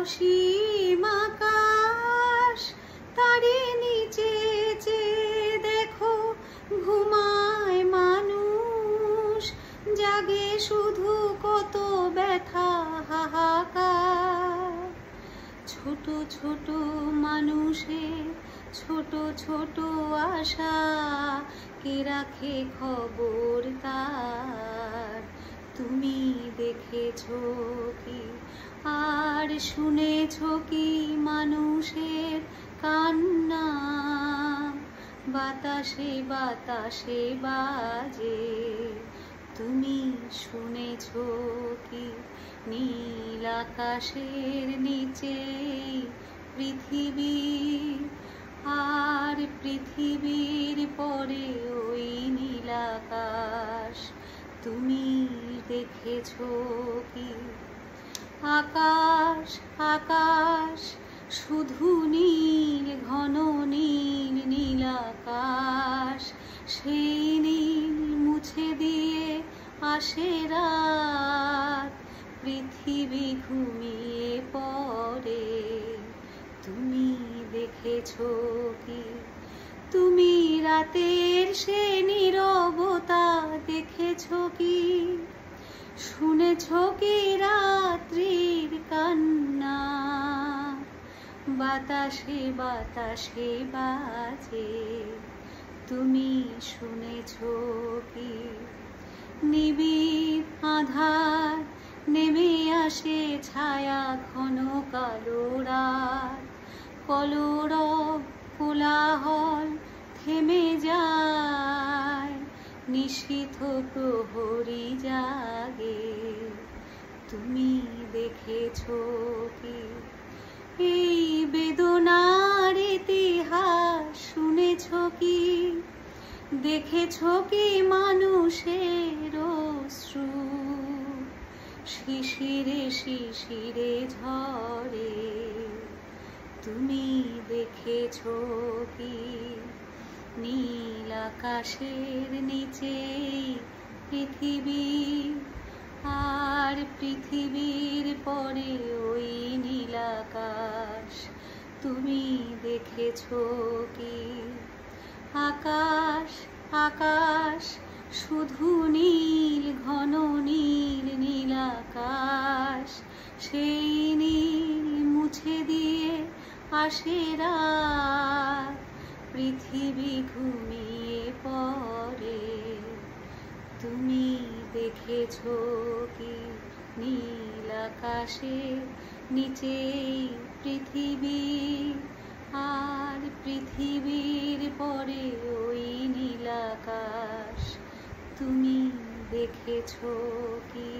অসীম আকাশ, তারে নিচে চেয়ে দেখো ঘুমায় মানুষ, জাগে শুধু কত ব্যথা হাহাকার। ছোট ছোট মানুষের ছোট ছোট আশা, কে রাখে খবর তার? তুমি দেখেছো কি আর শুনেছো কি মানুষের কান্না? বাতাসে বাতাসে বাজে, তুমি শুনেছো কি নীল আকাশের নিচে পৃথিবী, আর পৃথিবীর পরে ওই নীল আকাশ? তুমি দেখেছো কি? আকাশ আকাশ শুধু নীল, ঘন নীল নীল আকাশ, সেই নীল মুছে দিয়ে আসে রাত, পৃথিবী ঘুমিয়ে পড়ে। তুমি দেখেছো কি? তুমি রাতের সে নীরবতা দেখেছো কি? শুনেছো কি রাত্রির কান্না? বাতাসে বাতাসে বাজে, তুমি শুনেছো কি? নিবিড় আধার নেমে আসে ছায়া, ঘন কালো রাত, কলরব কোলাহল থেমে যায়, নিশীথ প্রহরী জাগে। তুমি দেখেছো কি? এই বেদনার ইতিহাস শুনেছো কি? দেখেছো কি মানুষের অশ্রু শিশিরে শিশিরে ঝরে? তুমি দেখেছো কি নীল আকাশের নিচে পৃথিবী, আর পৃথিবীর পরে ওই নীল আকাশ? তুমি দেখেছো কি? আকাশ আকাশ শুধু নীল, ঘন নীল নীল আকাশ, সেই নীল মুছে দিয়ে আসে রাত, পৃথিবী ঘুমিয়ে পড়ে। তুমি দেখেছো কি নীল আকাশের নিচে পৃথিবী, আর পৃথিবীর পরে ওই নীল আকাশ? তুমি দেখেছো কি?